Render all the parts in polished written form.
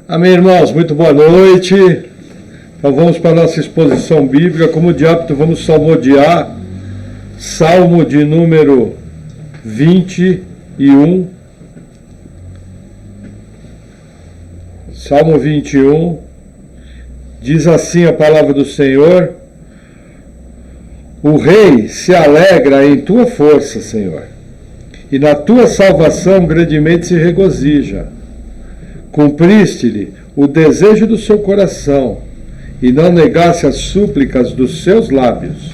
Amém, irmãos? Muito boa noite. Então vamos para a nossa exposição bíblica. Como de hábito, vamos salmodiar. Salmo de número 21. Salmo 21. Diz assim a palavra do Senhor: o rei se alegra em tua força, Senhor, e na tua salvação grandemente se regozija. Cumpriste-lhe o desejo do seu coração, e não negaste as súplicas dos seus lábios.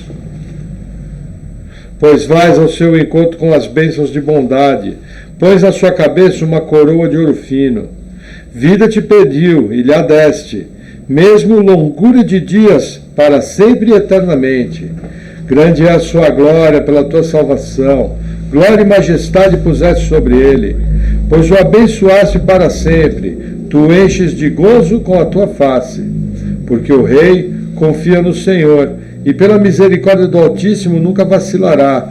Pois vais ao seu encontro com as bênçãos de bondade, pões na sua cabeça uma coroa de ouro fino. Vida te pediu, e lhe a deste, mesmo longura de dias, para sempre e eternamente. Grande é a sua glória pela tua salvação, glória e majestade puseste sobre ele, pois o abençoaste para sempre, tu enches de gozo com a tua face. Porque o rei confia no Senhor, e pela misericórdia do Altíssimo nunca vacilará.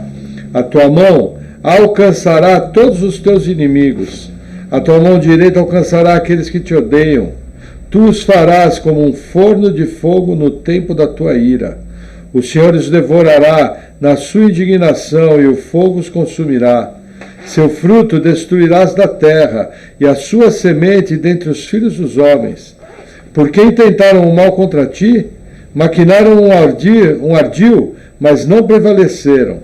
A tua mão alcançará todos os teus inimigos, a tua mão direita alcançará aqueles que te odeiam. Tu os farás como um forno de fogo no tempo da tua ira. O Senhor os devorará na sua indignação, e o fogo os consumirá. Seu fruto destruirás da terra, e a sua semente dentre os filhos dos homens. Porque intentaram o mal contra ti, maquinaram um ardil, mas não prevaleceram.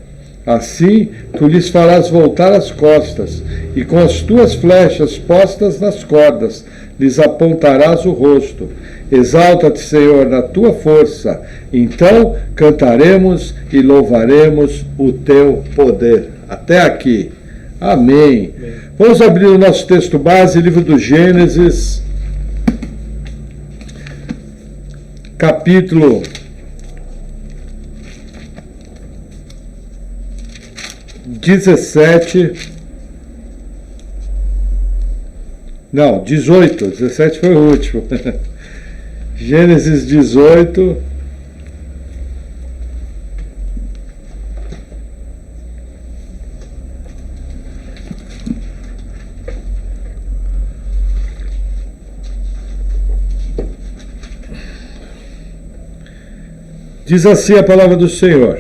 Assim, tu lhes farás voltar as costas, e com as tuas flechas postas nas cordas, lhes apontarás o rosto. Exalta-te, Senhor, na tua força, então cantaremos e louvaremos o teu poder. Até aqui. Amém. Vamos abrir o nosso texto base, livro do Gênesis, capítulo 17. Não, 18. 17 foi o último. Gênesis 18. Diz assim a palavra do Senhor: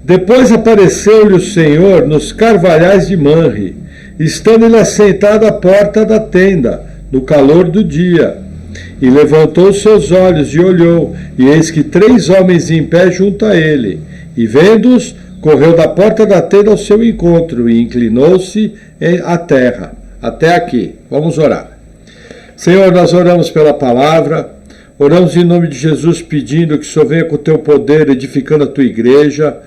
depois apareceu-lhe o Senhor nos carvalhais de Manre, estando ele assentado à porta da tenda, no calor do dia. E levantou os seus olhos e olhou, e eis que 3 homens em pé junto a ele. E vendo-os, correu da porta da tenda ao seu encontro, e inclinou-se à terra. Até aqui. Vamos orar. Senhor, nós oramos pela palavra, oramos em nome de Jesus, pedindo que o Senhor venha com o teu poder, edificando a tua igreja,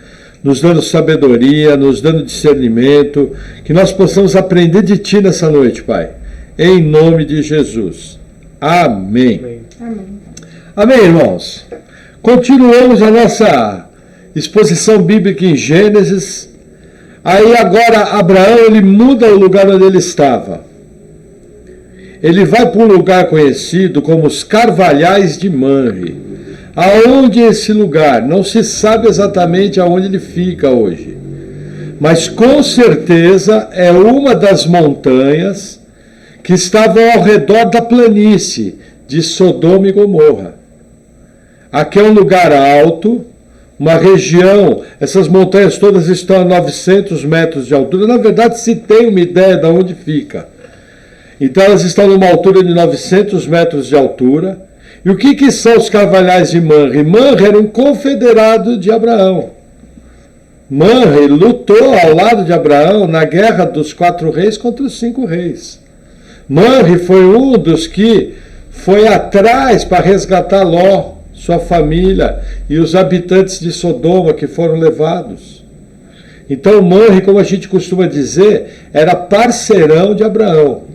nos dando sabedoria, nos dando discernimento, que nós possamos aprender de ti nessa noite, Pai. Em nome de Jesus. Amém. Amém. Amém, irmãos. Continuamos a nossa exposição bíblica em Gênesis. Aí agora Abraão, ele muda o lugar onde ele estava. Ele vai para um lugar conhecido como os Carvalhais de Manre. Aonde é esse lugar? Não se sabe exatamente aonde ele fica hoje. Mas com certeza é uma das montanhas que estavam ao redor da planície de Sodoma e Gomorra. Aqui é um lugar alto, uma região, essas montanhas todas estão a 900 metros de altura. Na verdade, se tem uma ideia de onde fica. Então elas estão numa altura de 900 metros de altura. E o que são os Carvalhais de Manre? Manre era um confederado de Abraão. Manre lutou ao lado de Abraão na guerra dos 4 reis contra os 5 reis. Manre foi um dos que foi atrás para resgatar Ló, sua família e os habitantes de Sodoma que foram levados. Então Manre, como a gente costuma dizer, era parceirão de Abraão.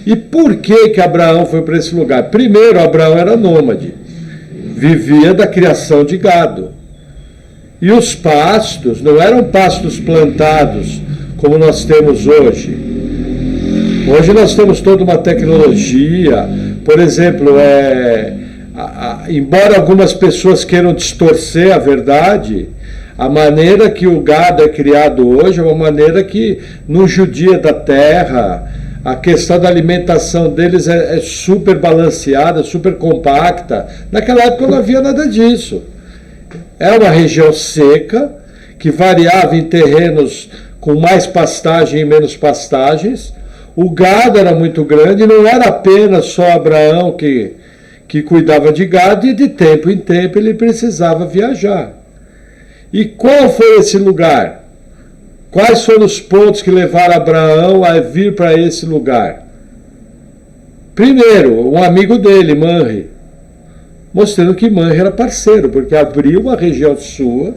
E por que Abraão foi para esse lugar? Primeiro, Abraão era nômade, vivia da criação de gado. E os pastos não eram pastos plantados como nós temos hoje. Hoje nós temos toda uma tecnologia, por exemplo, embora algumas pessoas queiram distorcer a verdade, a maneira que o gado é criado hoje é uma maneira que não judia da terra, A questão da alimentação deles é super balanceada, super compacta. Naquela época não havia nada disso. É uma região seca, que variava em terrenos com mais pastagem e menos pastagens. O gado era muito grande, não era apenas só Abraão que cuidava de gado, e de tempo em tempo ele precisava viajar. E qual foi esse lugar? Quais foram os pontos que levaram Abraão a vir para esse lugar? Primeiro, um amigo dele, Manre, mostrando que Manre era parceiro, porque abriu uma região sua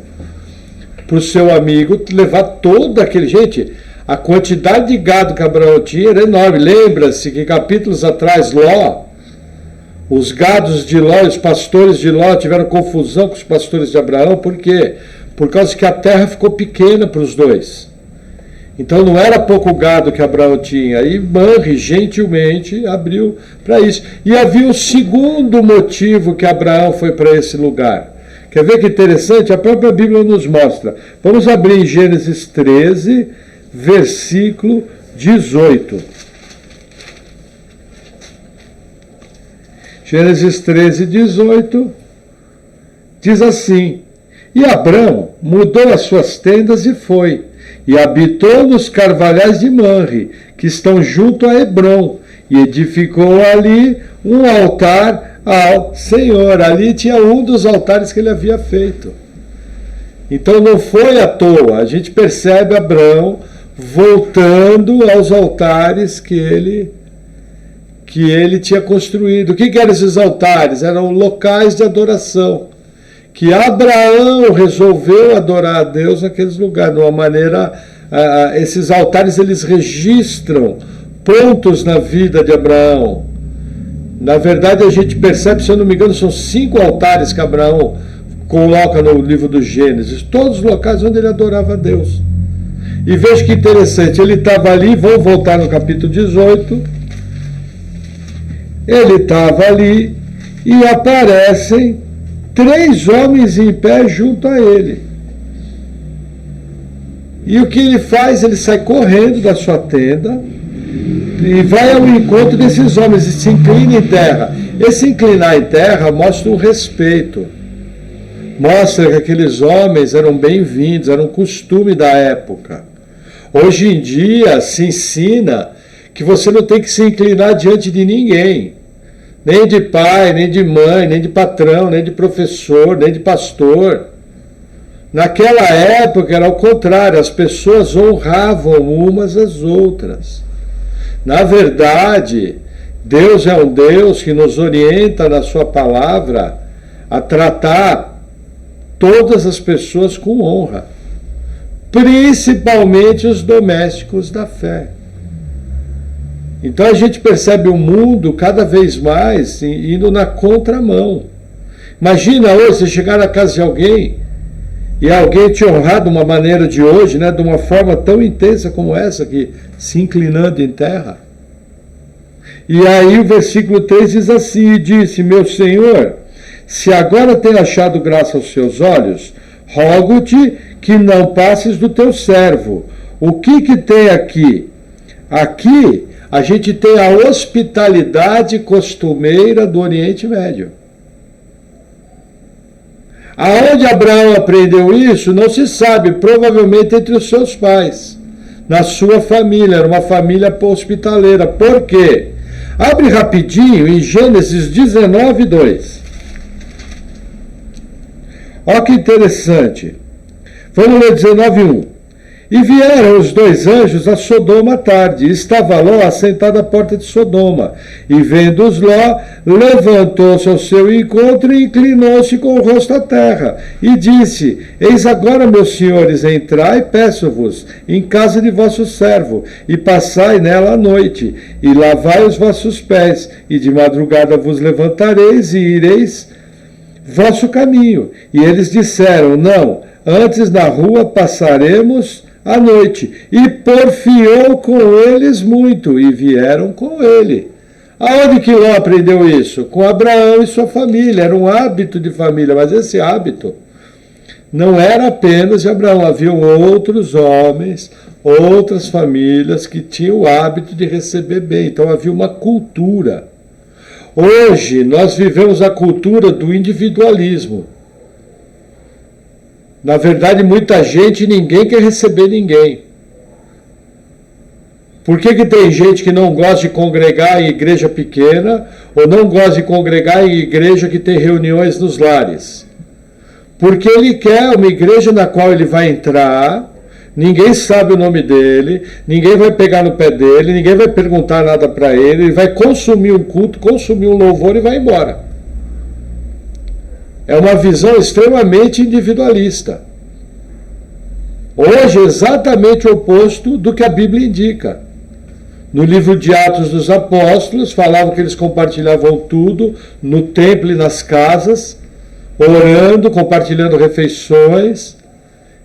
para o seu amigo levar todo aquele... Gente, a quantidade de gado que Abraão tinha era enorme. Lembra-se que capítulos atrás, Ló, os gados de Ló e os pastores de Ló tiveram confusão com os pastores de Abraão. Por quê? Por causa que a terra ficou pequena para os dois. Então não era pouco gado que Abraão tinha. E Manre gentilmente abriu para isso. E havia um segundo motivo que Abraão foi para esse lugar. Quer ver que interessante? A própria Bíblia nos mostra. Vamos abrir em Gênesis 13, versículo 18. Gênesis 13, 18 diz assim: E Abrão mudou as suas tendas e foi, e habitou nos carvalhais de Manre, que estão junto a Hebrom, e edificou ali um altar ao Senhor. Ali tinha um dos altares que ele havia feito. Então não foi à toa. A gente percebe Abrão voltando aos altares que ele tinha construído. O que eram esses altares? Eram locais de adoração, que Abraão resolveu adorar a Deus naqueles lugares, de uma maneira... esses altares, eles registram pontos na vida de Abraão. Na verdade, a gente percebe, se eu não me engano, são 5 altares que Abraão coloca no livro do Gênesis, todos os locais onde ele adorava a Deus. E veja que interessante, ele estava ali, vamos voltar no capítulo 18, ele estava ali e aparecem 3 homens em pé junto a ele. E o que ele faz? Ele sai correndo da sua tenda e vai ao encontro desses homens e se inclina em terra. Esse inclinar em terra mostra um respeito. Mostra que aqueles homens eram bem-vindos, era um costume da época. Hoje em dia se ensina que você não tem que se inclinar diante de ninguém. Nem de pai, nem de mãe, nem de patrão, nem de professor, nem de pastor. Naquela época era o contrário, as pessoas honravam umas às outras. Na verdade, Deus é um Deus que nos orienta na sua palavra a tratar todas as pessoas com honra, principalmente os domésticos da fé. Então a gente percebe o mundo cada vez mais indo na contramão. Imagina hoje você chegar na casa de alguém e alguém te honrar de uma maneira de hoje, né, de uma forma tão intensa como essa, que se inclinando em terra. E aí o versículo 3 diz assim: E disse, meu Senhor, se agora tem achado graça aos seus olhos, rogo-te que não passes do teu servo. O que tem aqui? Aqui a gente tem a hospitalidade costumeira do Oriente Médio. Aonde Abraão aprendeu isso, não se sabe, provavelmente entre os seus pais, na sua família, era uma família hospitaleira. Por quê? Abre rapidinho em Gênesis 19, 2. Olha que interessante. Vamos ler 19, 1. E vieram os 2 anjos a Sodoma à tarde, e estava Ló assentado à porta de Sodoma. E vendo-os Ló, levantou-se ao seu encontro e inclinou-se com o rosto à terra. E disse, eis agora, meus senhores, entrai, peço-vos, em casa de vosso servo, e passai nela a noite, e lavai os vossos pés, e de madrugada vos levantareis, e ireis vosso caminho. E eles disseram, não, antes na rua passaremos à noite. E porfiou com eles muito, e vieram com ele. Aonde que Ló aprendeu isso? Com Abraão e sua família. Era um hábito de família, mas esse hábito não era apenas de Abraão. Haviam outros homens, outras famílias que tinham o hábito de receber bem. Então havia uma cultura. Hoje nós vivemos a cultura do individualismo. Na verdade, muita gente, ninguém quer receber ninguém. Por que tem gente que não gosta de congregar em igreja pequena ou não gosta de congregar em igreja que tem reuniões nos lares? Porque ele quer uma igreja na qual ele vai entrar, ninguém sabe o nome dele, ninguém vai pegar no pé dele, ninguém vai perguntar nada para ele, ele vai consumir um culto, consumir um louvor e vai embora. É uma visão extremamente individualista. Hoje é exatamente o oposto do que a Bíblia indica. No livro de Atos dos Apóstolos, falavam que eles compartilhavam tudo no templo e nas casas, orando, compartilhando refeições.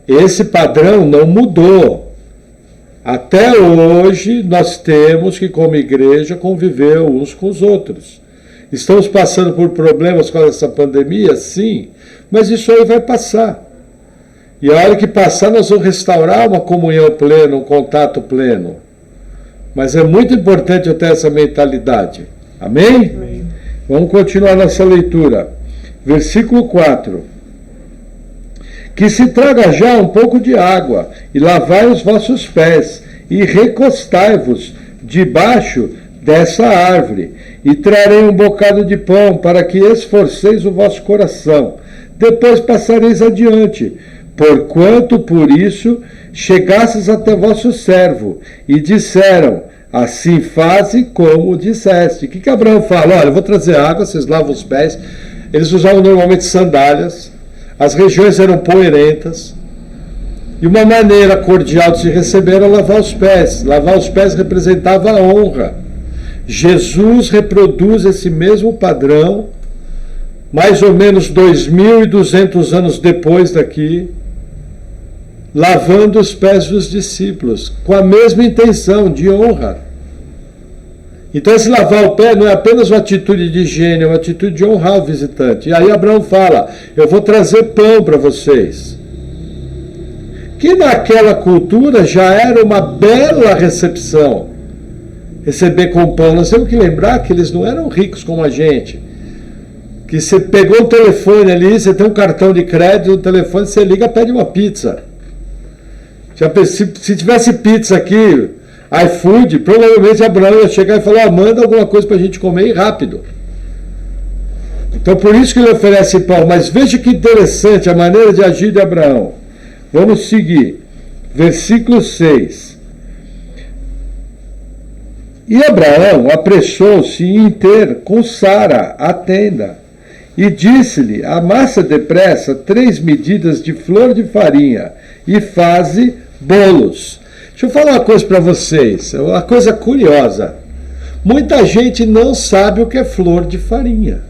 Esse padrão não mudou. Até hoje nós temos que, como igreja, conviver uns com os outros. Estamos passando por problemas com essa pandemia? Sim, mas isso aí vai passar. E a hora que passar, nós vamos restaurar uma comunhão plena, um contato pleno. Mas é muito importante eu ter essa mentalidade. Amém? Amém. Vamos continuar nossa leitura. Versículo 4. Que se traga já um pouco de água, e lavai os vossos pés, e recostai-vos debaixo dessa árvore, e trarei um bocado de pão, para que esforceis o vosso coração. Depois passareis adiante, porquanto por isso chegastes até vosso servo, e disseram, assim faze como disseste. O que Abraão fala? Olha, eu vou trazer água, vocês lavam os pés. Eles usavam normalmente sandálias, as regiões eram poeirentas, e uma maneira cordial de se receber era lavar os pés. Lavar os pés representava a honra. Jesus reproduz esse mesmo padrão, mais ou menos 2.200 anos depois daqui, lavando os pés dos discípulos, com a mesma intenção de honra. Então esse lavar o pé não é apenas uma atitude de higiene, é uma atitude de honrar o visitante. E aí Abraão fala, eu vou trazer pão para vocês. Que naquela cultura já era uma bela recepção. Receber com pão. Nós temos que lembrar que eles não eram ricos como a gente. Que você pegou o telefone ali, você tem um cartão de crédito no telefone, você liga, pede uma pizza. Se tivesse pizza aqui, iFood, provavelmente Abraão ia chegar e falar, manda alguma coisa para a gente comer e rápido. Então por isso que ele oferece pão. Mas veja que interessante a maneira de agir de Abraão. Vamos seguir. Versículo 6. E Abraão apressou-se em ter com Sara a tenda, e disse-lhe, amassa depressa 3 medidas de flor de farinha, e faze bolos. Deixa eu falar uma coisa para vocês, uma coisa curiosa. Muita gente não sabe o que é flor de farinha.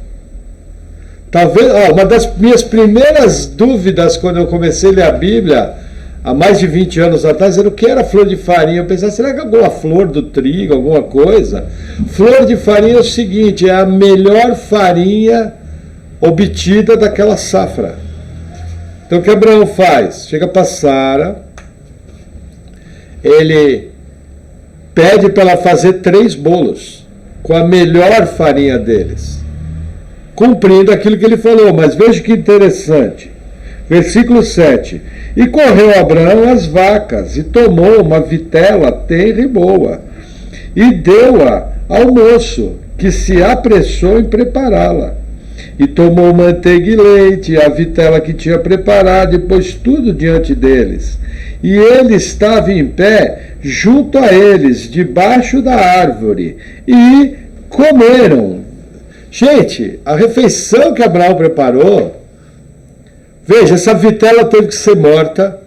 Talvez, uma das minhas primeiras dúvidas quando eu comecei a ler a Bíblia, há mais de 20 anos atrás, era o que era flor de farinha. Eu pensava, será que é alguma flor do trigo, alguma coisa? Flor de farinha é o seguinte, é a melhor farinha obtida daquela safra. Então o que Abraão faz? Chega para Sara, ele pede para ela fazer 3 bolos com a melhor farinha deles, cumprindo aquilo que ele falou. Mas veja que interessante, versículo 7, e correu Abraão às vacas, e tomou uma vitela tenra e boa, e deu-a ao moço, que se apressou em prepará-la. E tomou manteiga e leite, a vitela que tinha preparado, e pôs tudo diante deles. E ele estava em pé junto a eles, debaixo da árvore, e comeram. Gente, a refeição que Abraão preparou, veja, essa vitela teve que ser morta,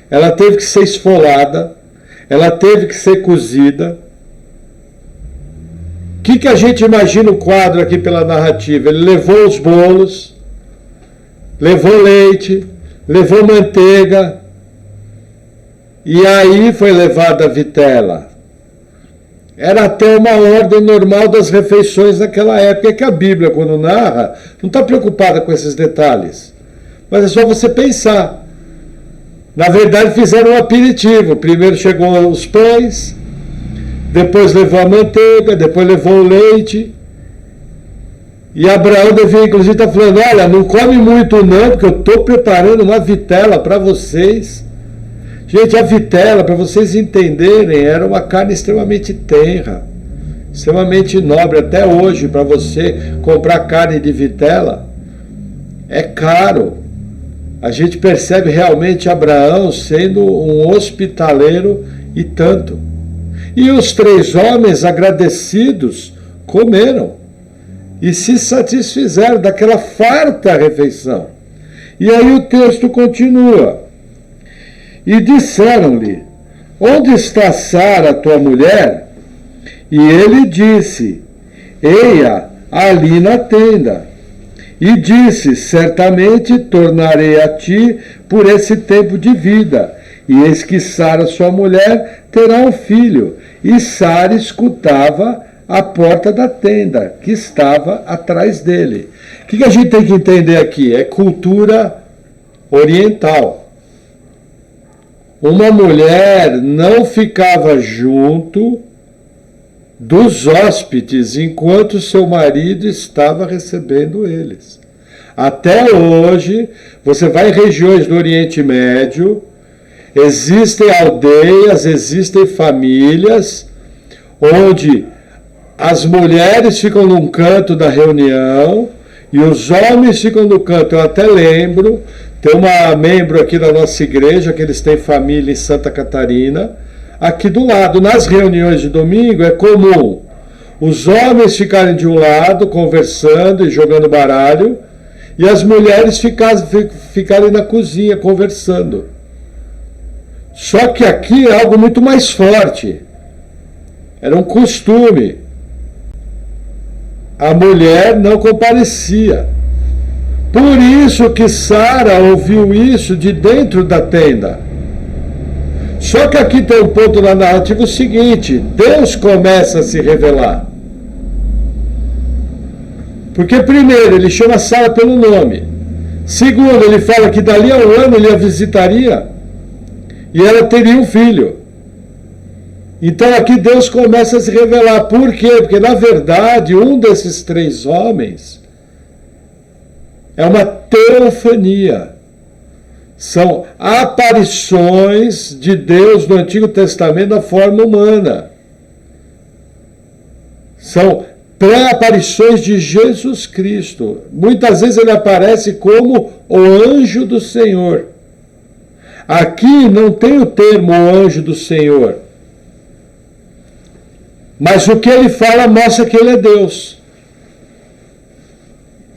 ela teve que ser esfolada, ela teve que ser cozida. O que a gente imagina o quadro aqui pela narrativa? Ele levou os bolos, levou leite, levou manteiga, e aí foi levada a vitela. Era até uma ordem normal das refeições naquela época, que a Bíblia, quando narra, não está preocupada com esses detalhes. Mas é só você pensar. Na verdade, fizeram um aperitivo. Primeiro chegou os pães, depois levou a manteiga, depois levou o leite. E Abraão devia, inclusive, estar falando: olha, não come muito não, porque eu estou preparando uma vitela para vocês. Gente, a vitela, para vocês entenderem, era uma carne extremamente tenra, extremamente nobre. Até hoje, para você comprar carne de vitela, é caro. A gente percebe realmente Abraão sendo um hospitaleiro e tanto. E os 3 homens agradecidos comeram e se satisfizeram daquela farta refeição. E aí o texto continua. E disseram-lhe: onde está Sara, tua mulher? E ele disse: eia, ali na tenda. E disse: certamente tornarei a ti por esse tempo de vida. E eis que Sara, sua mulher, terá um filho. E Sara escutava a porta da tenda, que estava atrás dele. O que a gente tem que entender aqui? É cultura oriental. Uma mulher não ficava junto dos hóspedes enquanto seu marido estava recebendo eles. Até hoje, você vai em regiões do Oriente Médio, existem aldeias, existem famílias onde as mulheres ficam num canto da reunião e os homens ficam no canto. Eu até lembro, tem uma membro aqui da nossa igreja que eles têm família em Santa Catarina. Aqui do lado, nas reuniões de domingo, é comum os homens ficarem de um lado, conversando e jogando baralho, e as mulheres ficarem na cozinha, conversando. Só que aqui é algo muito mais forte. Era um costume. A mulher não comparecia. Por isso que Sara ouviu isso de dentro da tenda. Só que aqui tem um ponto na narrativa o seguinte: Deus começa a se revelar. Porque primeiro, ele chama Sara pelo nome. Segundo, ele fala que dali a um ano ele a visitaria e ela teria um filho. Então aqui Deus começa a se revelar. Por quê? Porque na verdade um desses 3 homens é uma teofania. São aparições de Deus no Antigo Testamento na forma humana. São pré-aparições de Jesus Cristo. Muitas vezes ele aparece como o anjo do Senhor. Aqui não tem o termo o anjo do Senhor. Mas o que ele fala mostra que ele é Deus.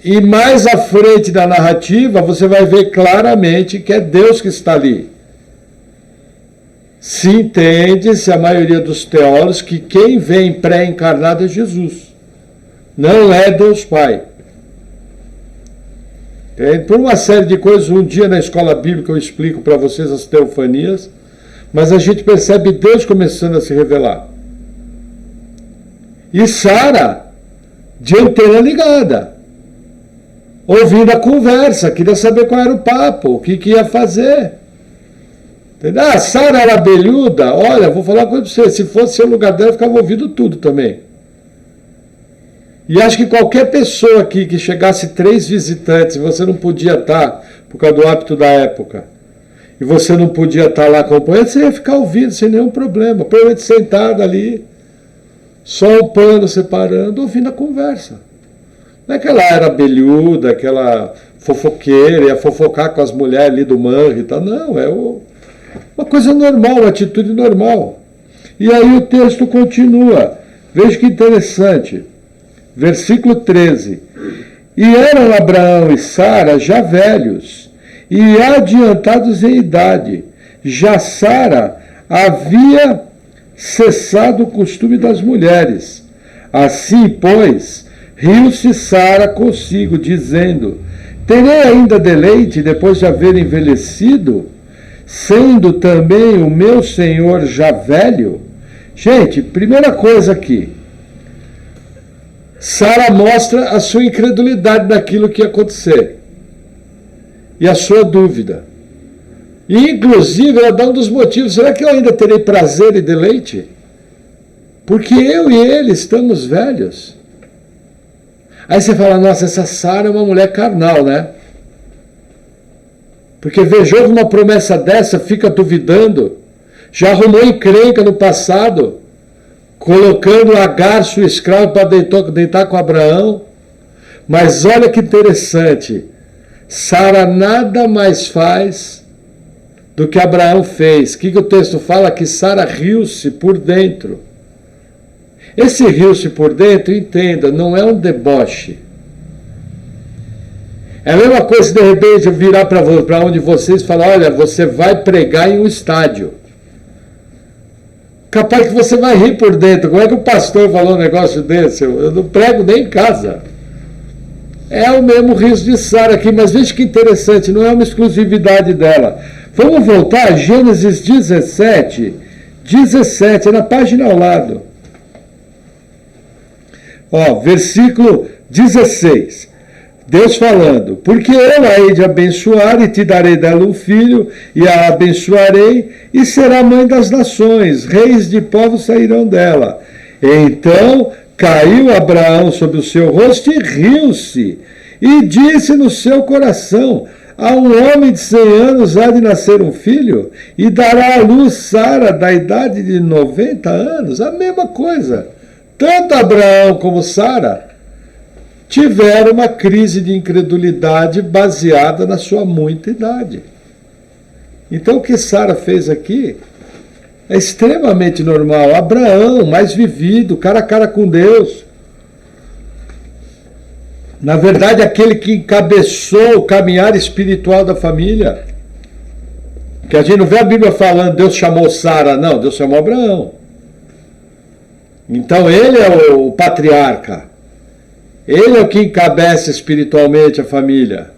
E mais à frente da narrativa, você vai ver claramente que é Deus que está ali. Se entende-se, a maioria dos teólogos, que quem vem pré-encarnado é Jesus. Não é Deus Pai. Por uma série de coisas, um dia na escola bíblica eu explico para vocês as teofanias, mas a gente percebe Deus começando a se revelar. E Sara, de antena ligada, ouvindo a conversa, queria saber qual era o papo, o que ia fazer. Entendeu? Ah, Sara era abelhuda? Olha, vou falar uma coisa para você, se fosse o lugar dela, eu ficava ouvindo tudo também. E acho que qualquer pessoa aqui que chegasse 3 visitantes, e você não podia estar, por causa do hábito da época, e você não podia estar lá acompanhando, você ia ficar ouvindo sem nenhum problema, provavelmente sentado ali, só um pano separando, ouvindo a conversa. Não é que ela era abelhuda, aquela fofoqueira, ia fofocar com as mulheres ali do mangue e tal. Não, é uma coisa normal, uma atitude normal. E aí o texto continua. Veja que interessante. Versículo 13. E eram Abraão e Sara já velhos, e adiantados em idade. Já Sara havia cessado o costume das mulheres. Assim, pois, riu-se Sara consigo, dizendo: terei ainda deleite depois de haver envelhecido, sendo também o meu senhor já velho? Gente, primeira coisa aqui, Sara mostra a sua incredulidade daquilo que ia acontecer e a sua dúvida. E, inclusive, ela dá um dos motivos: será que eu ainda terei prazer e deleite? Porque eu e ele estamos velhos. Aí você fala: nossa, essa Sara é uma mulher carnal, né? Porque veja, houve uma promessa dessa, fica duvidando. Já arrumou encrenca no passado, colocando Agar, sua escrava, para deitar com Abraão. Mas olha que interessante, Sara nada mais faz do que Abraão fez. O que o texto fala? Que Sara riu-se por dentro. Esse riu-se por dentro, entenda, não é um deboche. É a mesma coisa se de repente eu virar para onde vocês e falar: olha, você vai pregar em um estádio. Capaz que você vai rir por dentro. Como é que o pastor falou um negócio desse? Eu não prego nem em casa. É o mesmo riso de Sara aqui, mas veja que interessante, não é uma exclusividade dela. Vamos voltar a Gênesis 17, é na página ao lado. Ó, versículo 16. Deus falando: porque eu a hei de abençoar e te darei dela um filho, e a abençoarei, e será mãe das nações, reis de povos sairão dela. Então caiu Abraão sobre o seu rosto e riu-se, e disse no seu coração: a um homem de 100 anos há de nascer um filho, e dará à luz Sara da idade de 90 anos. A mesma coisa. Tanto Abraão como Sara tiveram uma crise de incredulidade baseada na sua muita idade. Então o que Sara fez aqui é extremamente normal. Abraão, mais vivido, cara a cara com Deus. Na verdade, aquele que encabeçou o caminhar espiritual da família. Que a gente não vê a Bíblia falando Deus chamou Sara, não, Deus chamou Abraão. Então ele é o patriarca. Ele é o que encabeça espiritualmente a família.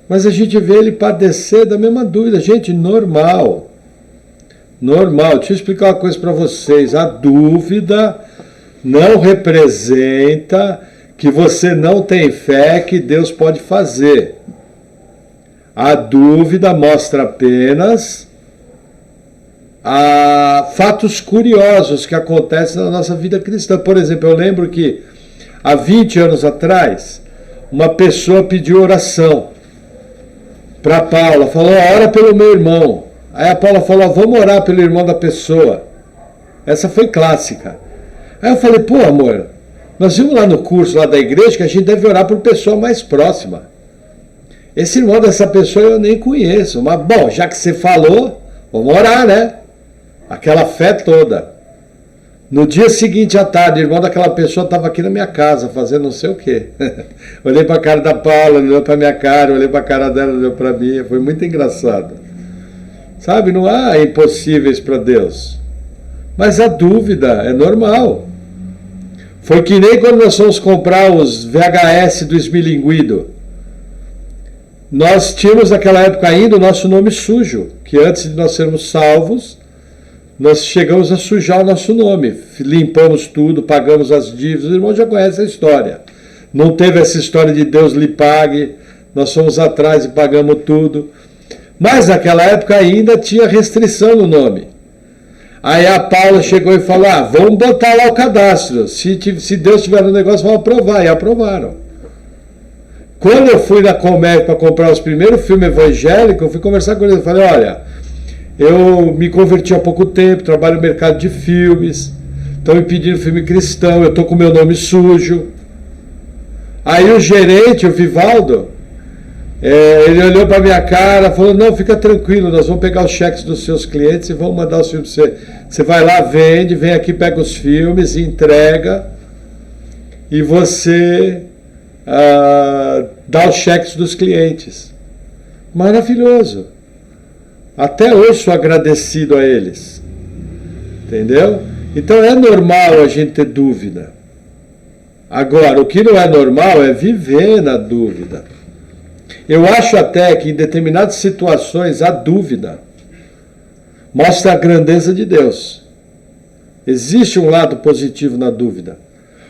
Mas a gente vê ele padecer da mesma dúvida. Gente, normal. Normal. Deixa eu explicar uma coisa para vocês. A dúvida não representa que você não tem fé que Deus pode fazer. A dúvida mostra apenas fatos curiosos que acontecem na nossa vida cristã. Por exemplo, eu lembro que há 20 anos atrás, uma pessoa pediu oração para Paula, falou: ora pelo meu irmão. Aí a Paula falou: vamos orar pelo irmão da pessoa. Essa foi clássica. Aí eu falei: pô, amor, nós vimos lá no curso lá da igreja que a gente deve orar por pessoa mais próxima. Esse irmão dessa pessoa eu nem conheço, mas bom, já que você falou, vamos orar, né? Aquela fé toda. No dia seguinte à tarde, o irmão daquela pessoa estava aqui na minha casa, fazendo não sei o quê. Olhei para a cara da Paula, olhou para a minha cara, olhei para a cara dela, olhou para mim. Foi muito engraçado. Sabe, não há impossíveis para Deus. Mas a dúvida é normal. Foi que nem quando nós fomos comprar os VHS do Esmilinguido. Nós tínhamos naquela época ainda o nosso nome sujo, que antes de nós sermos salvos, nós chegamos a sujar o nosso nome, limpamos tudo, pagamos as dívidas. O irmão já conhece a história. Não teve essa história de Deus lhe pague, nós fomos atrás e pagamos tudo. Mas naquela época ainda tinha restrição no nome. Aí a Paula chegou e falou: vamos botar lá o cadastro, se Deus tiver no negócio, vamos aprovar. E aprovaram. Quando eu fui na Comércio para comprar os primeiros filmes evangélicos, eu fui conversar com ele, eu falei: olha, eu me converti há pouco tempo, trabalho no mercado de filmes, estão me pedindo filme cristão, eu estou com meu nome sujo. Aí o gerente, o Vivaldo, ele olhou para minha cara, falou: não, fica tranquilo, nós vamos pegar os cheques dos seus clientes e vamos mandar os filmes para você. Você vai lá, vende, vem aqui, pega os filmes, entrega, e você dá os cheques dos clientes. Maravilhoso. Até hoje sou agradecido a eles. Entendeu? Então é normal a gente ter dúvida. Agora, o que não é normal é viver na dúvida. Eu acho até que em determinadas situações a dúvida mostra a grandeza de Deus. Existe um lado positivo na dúvida.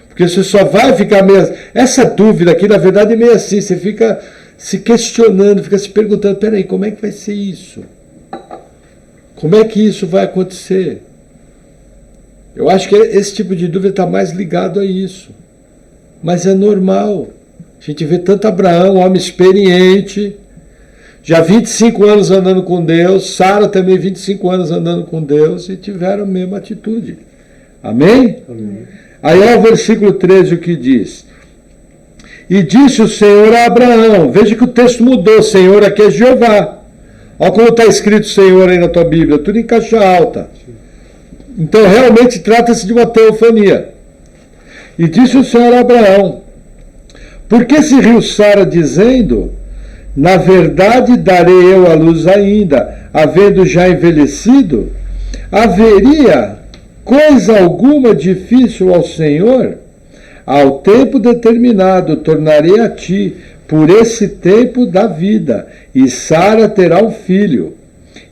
Porque você só vai ficar meio... Essa dúvida aqui, na verdade, é meio assim. Você fica se questionando, fica se perguntando, peraí, como é que vai ser isso? Como é que isso vai acontecer? Eu acho que esse tipo de dúvida está mais ligado a isso. Mas é normal. A gente vê tanto Abraão, homem experiente, já 25 anos andando com Deus, Sara também 25 anos andando com Deus e tiveram a mesma atitude. Amém? Amém. Aí é o versículo 13 o que diz. E disse o Senhor a Abraão, veja que o texto mudou, Senhor aqui é Jeová. Olha como está escrito Senhor aí na tua Bíblia, tudo em caixa alta. Então realmente trata-se de uma teofania. E disse o Senhor a Abraão, por que se riu Sara dizendo, na verdade darei eu a luz ainda, havendo já envelhecido? Haveria coisa alguma difícil ao Senhor? Ao tempo determinado tornarei a ti, por esse tempo da vida, e Sara terá um filho.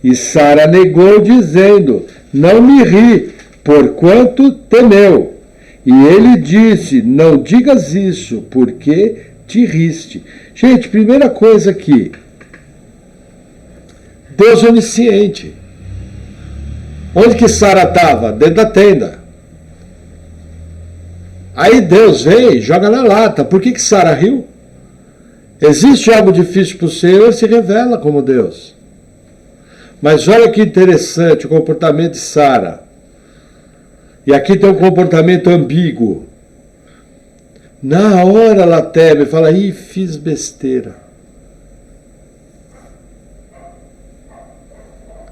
E Sara negou, dizendo, não me ri, porquanto temeu. E ele disse, não digas isso, porque te riste. Gente, primeira coisa aqui, Deus é onisciente. Onde que Sara estava? Dentro da tenda. Aí Deus vem e joga na lata. Por que Sara riu? Existe algo difícil para o Senhor, ele se revela como Deus. Mas olha que interessante o comportamento de Sara. E aqui tem um comportamento ambíguo. Na hora ela teme, fala, ih, fiz besteira.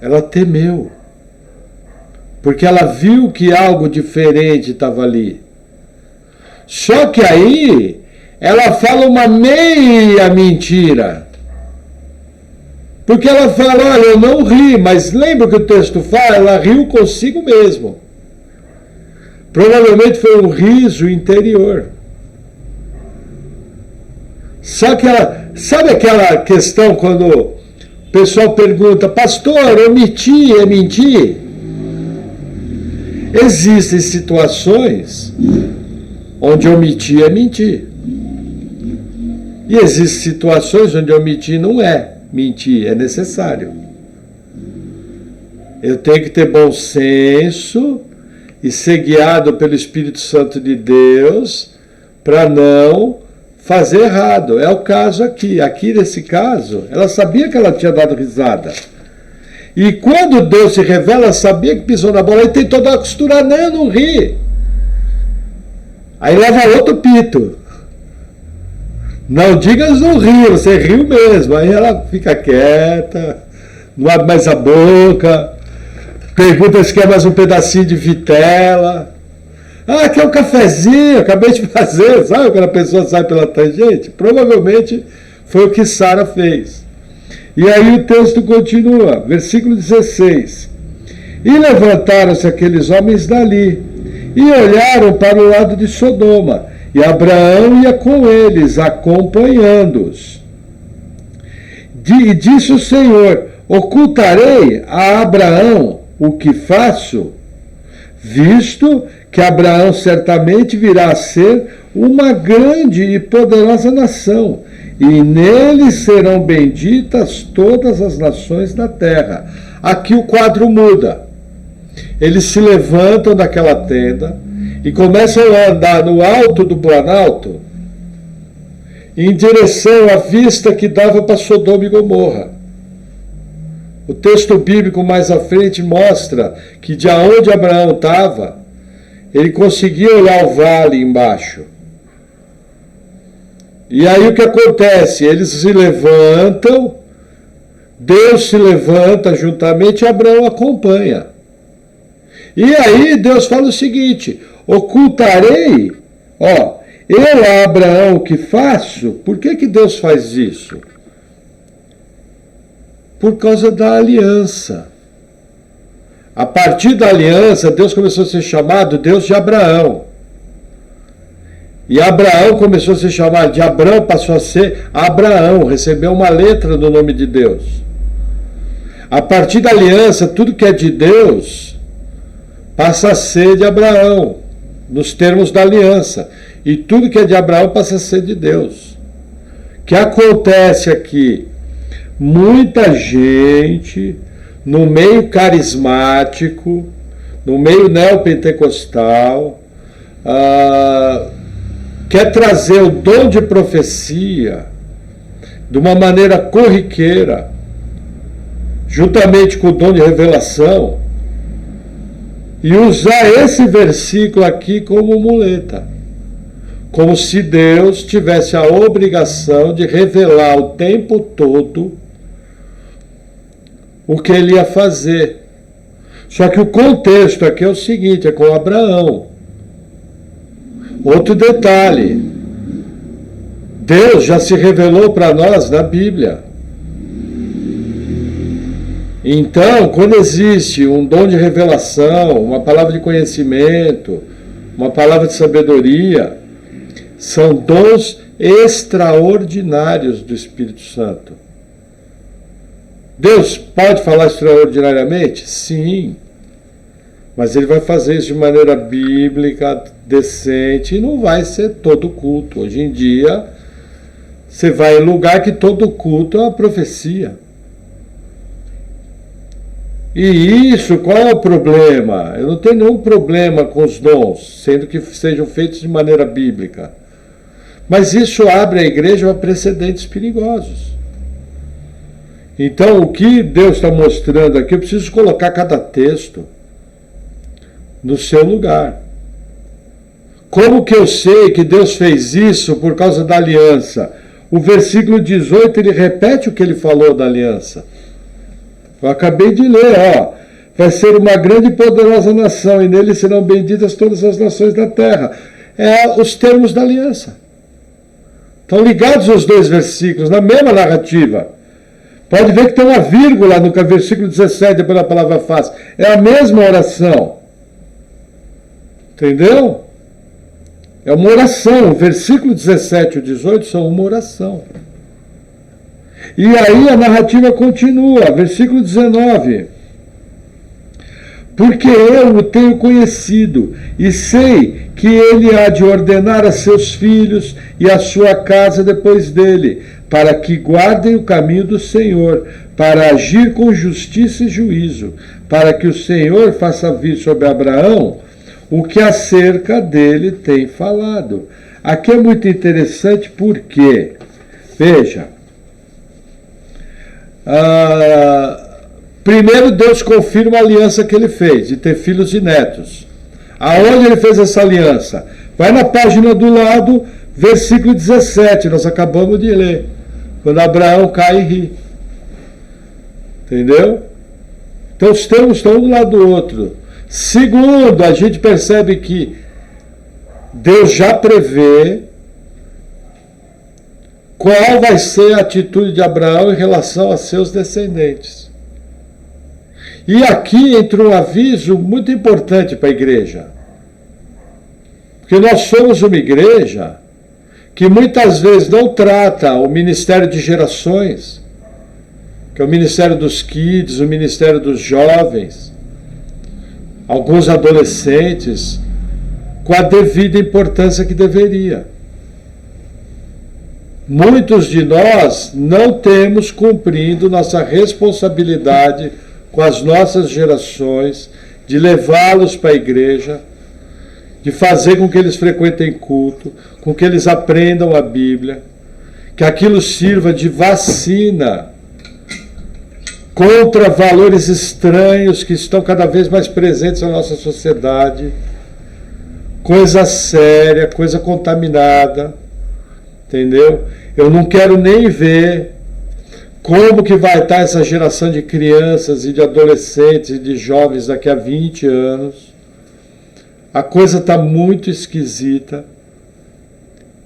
Ela temeu. Porque ela viu que algo diferente estava ali. Só que aí ela fala uma meia mentira. Porque ela fala, olha, eu não ri, mas lembra o que o texto fala? Ela riu consigo mesmo. Provavelmente foi um riso interior. Só que ela, sabe aquela questão quando o pessoal pergunta, pastor, omitir é mentir? Existem situações onde omitir é mentir. E existem situações onde omitir não é mentir, é necessário. Eu tenho que ter bom senso e ser guiado pelo Espírito Santo de Deus para não fazer errado. É o caso aqui. Aqui nesse caso, ela sabia que ela tinha dado risada. E quando Deus se revela, ela sabia que pisou na bola e tentou dar uma costura, não ri. Aí leva outro pito. Não digas não rir, você riu mesmo. Aí ela fica quieta, não abre mais a boca, pergunta se quer mais um pedacinho de vitela. Ah, quer um cafezinho, acabei de fazer, sabe quando a pessoa sai pela tangente? Provavelmente foi o que Sara fez. E aí o texto continua, versículo 16. E levantaram-se aqueles homens dali, e olharam para o lado de Sodoma, e Abraão ia com eles, acompanhando-os. E disse o Senhor, ocultarei a Abraão o que faço, visto que Abraão certamente virá a ser uma grande e poderosa nação, e nele serão benditas todas as nações da terra. Aqui o quadro muda. Eles se levantam daquela tenda e começam a andar no alto do Planalto em direção à vista que dava para Sodoma e Gomorra. O texto bíblico mais à frente mostra que de onde Abraão estava, ele conseguia olhar o vale embaixo. E aí o que acontece? Eles se levantam, Deus se levanta juntamente e Abraão acompanha. E aí Deus fala o seguinte, ocultarei, eu a Abraão o que faço? Por que Deus faz isso? Por causa da aliança. A partir da aliança, Deus começou a ser chamado Deus de Abraão. E Abraão começou a ser chamado de Abrão, passou a ser Abraão, recebeu uma letra do nome de Deus. A partir da aliança, tudo que é de Deus passa a ser de Abraão, nos termos da aliança. E tudo que é de Abraão passa a ser de Deus. que acontece aqui? Muita gente no meio carismático, no meio neopentecostal, quer trazer o dom de profecia de uma maneira corriqueira, juntamente com o dom de revelação, e usar esse versículo aqui como muleta, como se Deus tivesse a obrigação de revelar o tempo todo o que ele ia fazer. Só que o contexto aqui é o seguinte, é com Abraão. Outro detalhe, Deus já se revelou para nós na Bíblia. Então, quando existe um dom de revelação, uma palavra de conhecimento, uma palavra de sabedoria, são dons extraordinários do Espírito Santo. Deus pode falar extraordinariamente? Sim. Mas ele vai fazer isso de maneira bíblica, decente, e não vai ser todo culto. Hoje em dia, você vai em lugar que todo culto é uma profecia. E isso, qual é o problema? Eu não tenho nenhum problema com os dons, sendo que sejam feitos de maneira bíblica. Mas isso abre a igreja a precedentes perigosos. Então, o que Deus está mostrando aqui, eu preciso colocar cada texto no seu lugar. Como que eu sei que Deus fez isso por causa da aliança? O versículo 18, ele repete o que ele falou da aliança. Eu acabei de ler, ó. Vai ser uma grande e poderosa nação, e nele serão benditas todas as nações da terra. É os termos da aliança. Estão ligados os dois versículos, na mesma narrativa. Pode ver que tem uma vírgula no versículo 17, depois da palavra face. É a mesma oração. Entendeu? É uma oração. O versículo 17 e o 18 são uma oração. E aí a narrativa continua. Versículo 19. Porque eu o tenho conhecido, e sei que ele há de ordenar a seus filhos e a sua casa depois dele, para que guardem o caminho do Senhor, para agir com justiça e juízo, para que o Senhor faça vir sobre Abraão o que acerca dele tem falado. Aqui é muito interessante porque, veja, primeiro Deus confirma a aliança que ele fez, de ter filhos e netos. Aonde ele fez essa aliança? Vai na página do lado, versículo 17, nós acabamos de ler. Quando Abraão cai e ri. Entendeu? Então os termos estão um do lado do outro. Segundo, a gente percebe que Deus já prevê qual vai ser a atitude de Abraão em relação a seus descendentes. E aqui entra um aviso muito importante para a igreja. Porque nós somos uma igreja que muitas vezes não trata o ministério de gerações, que é o ministério dos kids, o ministério dos jovens, alguns adolescentes, com a devida importância que deveria. Muitos de nós não temos cumprindo nossa responsabilidade com as nossas gerações, de levá-los para a igreja, de fazer com que eles frequentem culto, com que eles aprendam a Bíblia, que aquilo sirva de vacina contra valores estranhos que estão cada vez mais presentes na nossa sociedade, coisa séria, coisa contaminada, entendeu? Eu não quero nem ver como que vai estar essa geração de crianças e de adolescentes e de jovens daqui a 20 anos. A coisa está muito esquisita.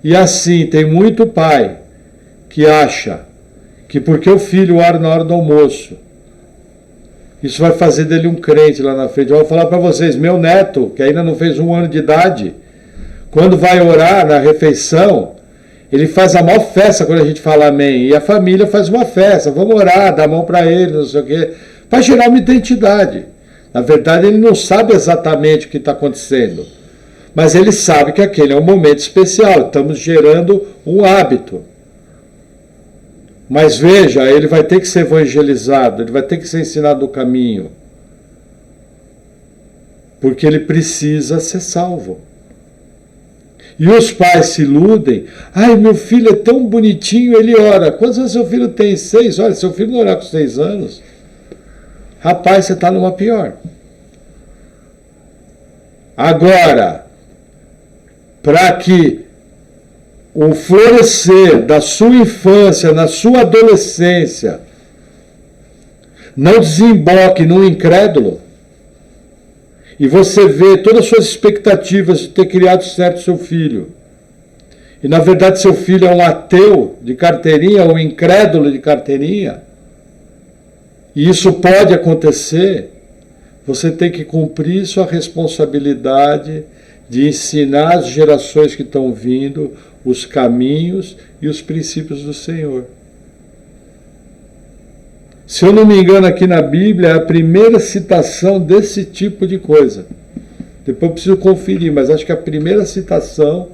E assim, tem muito pai que acha que porque o filho ora na hora do almoço, isso vai fazer dele um crente lá na frente. Eu vou falar para vocês, meu neto, que ainda não fez 1 ano de idade, quando vai orar na refeição, ele faz a maior festa quando a gente fala amém. E a família faz uma festa, vamos orar, dá a mão para ele, não sei o quê, para gerar uma identidade. Na verdade, ele não sabe exatamente o que está acontecendo, mas ele sabe que aquele é um momento especial, estamos gerando um hábito. Mas veja, ele vai ter que ser evangelizado, ele vai ter que ser ensinado o caminho. Porque ele precisa ser salvo. E os pais se iludem. Ai, meu filho é tão bonitinho, ele ora. Quantos anos seu filho tem? 6? Olha, seu filho não orar com 6 anos. Rapaz, você está numa pior. Agora, para que o florescer da sua infância, na sua adolescência, não desemboque num incrédulo, e você vê todas as suas expectativas de ter criado certo seu filho, e na verdade seu filho é um ateu de carteirinha, um incrédulo de carteirinha, e isso pode acontecer, você tem que cumprir sua responsabilidade de ensinar as gerações que estão vindo os caminhos e os princípios do Senhor. Se eu não me engano, aqui na Bíblia é a primeira citação desse tipo de coisa. Depois eu preciso conferir, mas acho que é a primeira citação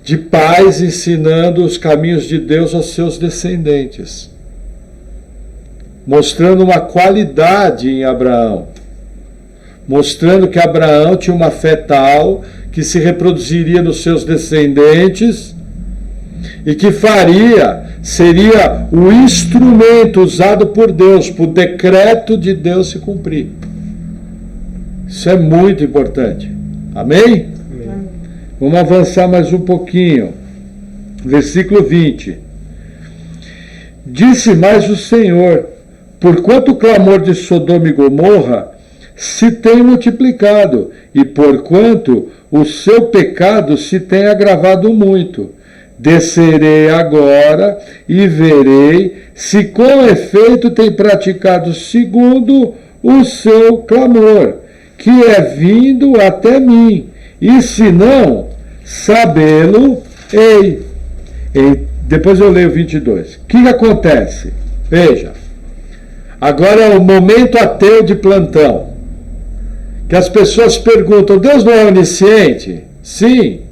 de pais ensinando os caminhos de Deus aos seus descendentes. Mostrando uma qualidade em Abraão. Mostrando que Abraão tinha uma fé tal que se reproduziria nos seus descendentes e que seria o instrumento usado por Deus, para o decreto de Deus se cumprir. Isso é muito importante. Amém? Amém. Vamos avançar mais um pouquinho. Versículo 20. Disse mais o Senhor: porquanto o clamor de Sodoma e Gomorra se tem multiplicado, e porquanto o seu pecado se tem agravado muito, descerei agora e verei se com efeito tem praticado segundo o seu clamor, que é vindo até mim, e se não, sabê-lo ei. Depois eu leio 22. O que acontece? Veja, agora é o momento ateu de plantão, que as pessoas perguntam: Deus não é onisciente? Sim.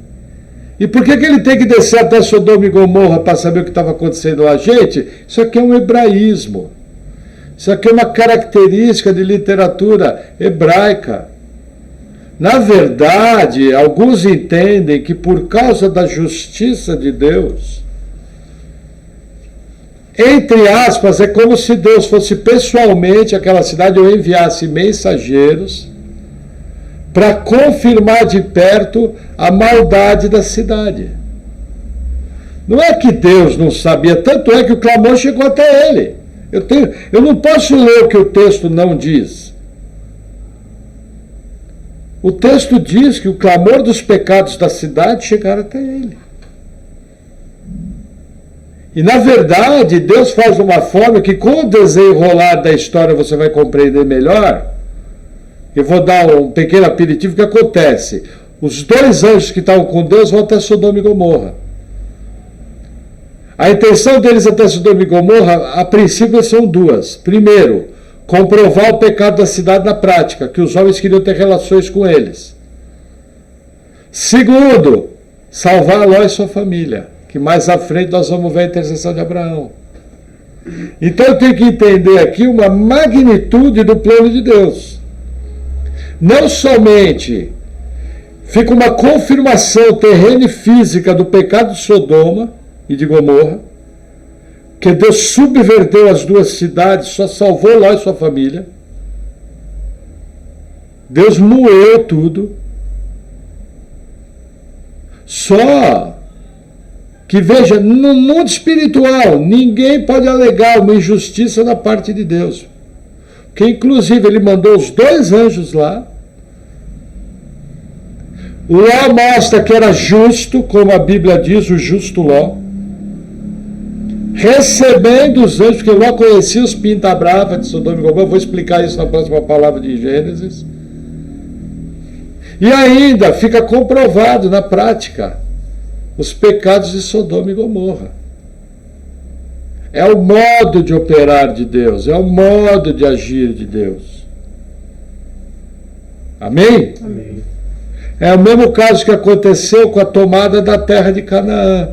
E por que ele tem que descer até Sodoma e Gomorra para saber o que estava acontecendo lá? Gente, isso aqui é um hebraísmo. Isso aqui é uma característica de literatura hebraica. Na verdade, alguns entendem que por causa da justiça de Deus, entre aspas, é como se Deus fosse pessoalmente àquela cidade ou enviasse mensageiros para confirmar de perto a maldade da cidade. Não é que Deus não sabia, tanto é que o clamor chegou até ele. Eu não posso ler o que o texto não diz. O texto diz que o clamor dos pecados da cidade chegaram até ele. E na verdade, Deus faz de uma forma que com o desenrolar da história você vai compreender melhor. Eu vou dar um pequeno aperitivo. O que acontece? Os 2 anjos que estavam com Deus vão até Sodoma e Gomorra. A intenção deles até Sodoma e Gomorra, a princípio, são 2. Primeiro, comprovar o pecado da cidade na prática, que os homens queriam ter relações com eles. Segundo, salvar Ló e sua família, que mais à frente nós vamos ver a intercessão de Abraão. Então eu tenho que entender aqui uma magnitude do plano de Deus. Não somente fica uma confirmação terrena e física do pecado de Sodoma e de Gomorra, que Deus subverteu as 2 cidades, só salvou Ló e sua família. Deus moeu tudo. Só que, veja, no mundo espiritual, ninguém pode alegar uma injustiça da parte de Deus. Que inclusive ele mandou os 2 anjos lá. Ló mostra que era justo, como a Bíblia diz, o justo Ló. Recebendo os anjos, porque Ló conhecia os pinta-brava de Sodoma e Gomorra. Eu vou explicar isso na próxima palavra de Gênesis. E ainda fica comprovado na prática os pecados de Sodoma e Gomorra. É o modo de operar de Deus, é o modo de agir de Deus. Amém? Amém. É o mesmo caso que aconteceu com a tomada da terra de Canaã.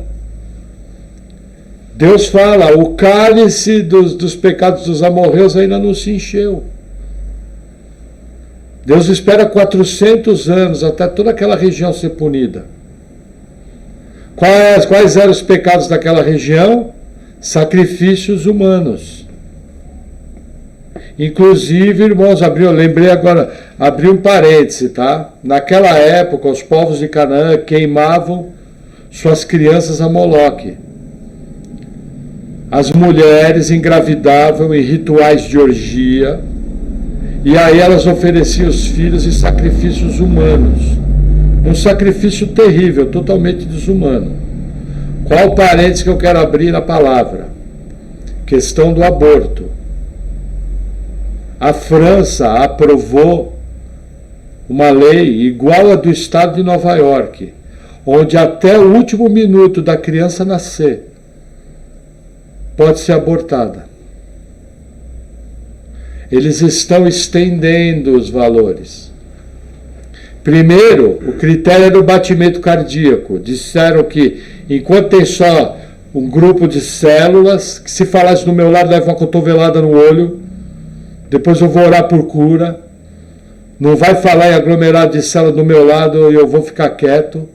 Deus fala, o cálice dos pecados dos amorreus ainda não se encheu. Deus espera 400 anos até toda aquela região ser punida. Quais eram os pecados daquela região? Sacrifícios humanos. Inclusive, irmãos, lembrei agora, abri um parêntese, tá? Naquela época, os povos de Canaã queimavam suas crianças a Moloque. As mulheres engravidavam em rituais de orgia, e aí elas ofereciam os filhos em sacrifícios humanos. Um sacrifício terrível, totalmente desumano. Qual o parênteses que eu quero abrir na palavra? Questão do aborto. A França aprovou uma lei igual à do estado de Nova York, onde até o último minuto da criança nascer pode ser abortada. Eles estão estendendo os valores. Primeiro, o critério é do batimento cardíaco. Disseram que enquanto tem só um grupo de células, que se falasse do meu lado, leva uma cotovelada no olho, depois eu vou orar por cura, não vai falar em aglomerado de células do meu lado e eu vou ficar quieto.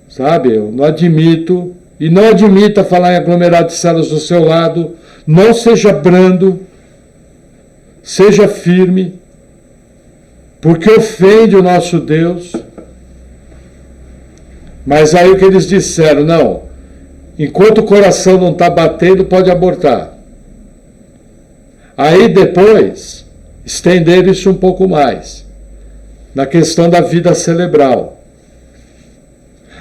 Sabe, eu não admito, e não admita falar em aglomerado de células do seu lado, não seja brando, seja firme, porque ofende o nosso Deus. Mas aí o que eles disseram? Não, enquanto o coração não está batendo, pode abortar. Aí depois, estenderam isso um pouco mais, na questão da vida cerebral.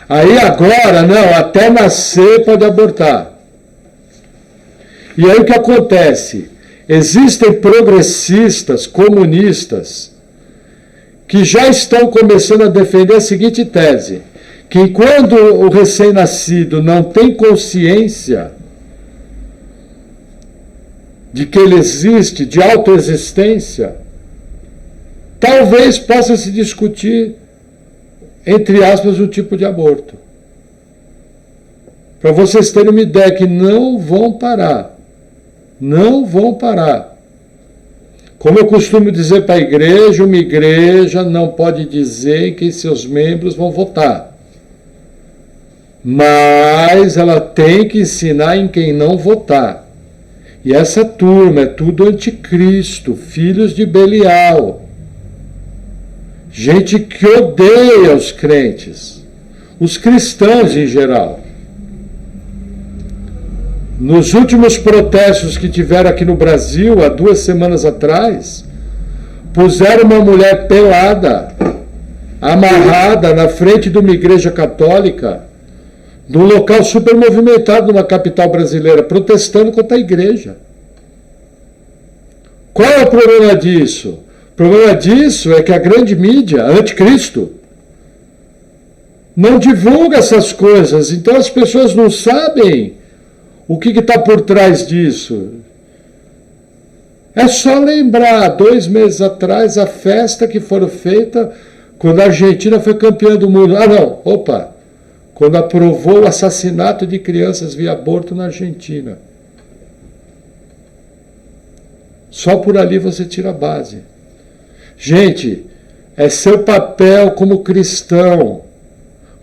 Aí agora, não, até nascer pode abortar. E aí o que acontece? Existem progressistas, comunistas, que já estão começando a defender a seguinte tese, que quando o recém-nascido não tem consciência de que ele existe, de autoexistência, talvez possa se discutir, entre aspas, um tipo de aborto. Para vocês terem uma ideia que não vão parar. Não vão parar. Como eu costumo dizer para a igreja, uma igreja não pode dizer em quem seus membros vão votar. Mas ela tem que ensinar em quem não votar. E essa turma é tudo anticristo, filhos de Belial. Gente que odeia os crentes, os cristãos em geral. Nos últimos protestos que tiveram aqui no Brasil, há 2 semanas atrás, puseram uma mulher pelada, amarrada na frente de uma igreja católica, num local super movimentado numa capital brasileira, protestando contra a igreja. Qual é o problema disso? O problema disso é que a grande mídia, anticristo, não divulga essas coisas, então as pessoas não sabem o que está por trás disso. É só lembrar, 2 meses atrás, a festa que foi feita quando a Argentina foi campeã do mundo. Quando aprovou o assassinato de crianças via aborto na Argentina. Só por ali você tira a base. Gente, é seu papel como cristão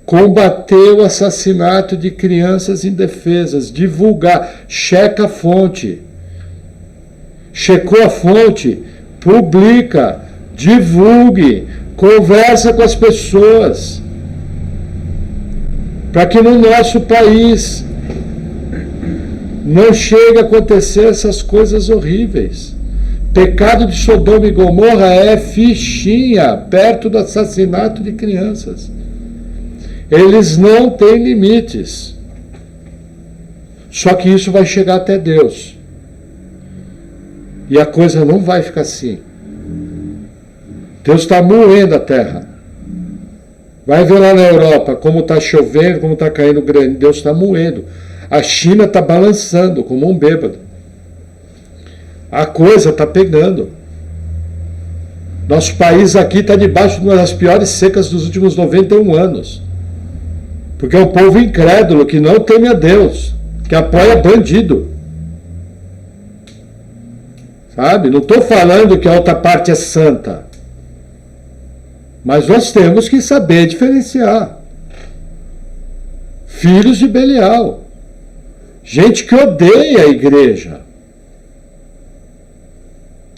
combater o assassinato de crianças indefesas, divulgar, checa a fonte. Checou a fonte, publica, divulgue, conversa com as pessoas. Para que no nosso país não chegue a acontecer essas coisas horríveis. Pecado de Sodoma e Gomorra é fichinha perto do assassinato de crianças. Eles não têm limites. Só que isso vai chegar até Deus. E a coisa não vai ficar assim. Deus está moendo a terra. Vai ver lá na Europa como está chovendo, como está caindo granizo. Deus está moendo. A China está balançando como um bêbado. A coisa está pegando. Nosso país aqui está debaixo de uma das piores secas dos últimos 91 anos. Porque é um povo incrédulo que não teme a Deus, que apoia bandido. Sabe? Não estou falando que a outra parte é santa. Mas nós temos que saber diferenciar. Filhos de Belial. Gente que odeia a igreja.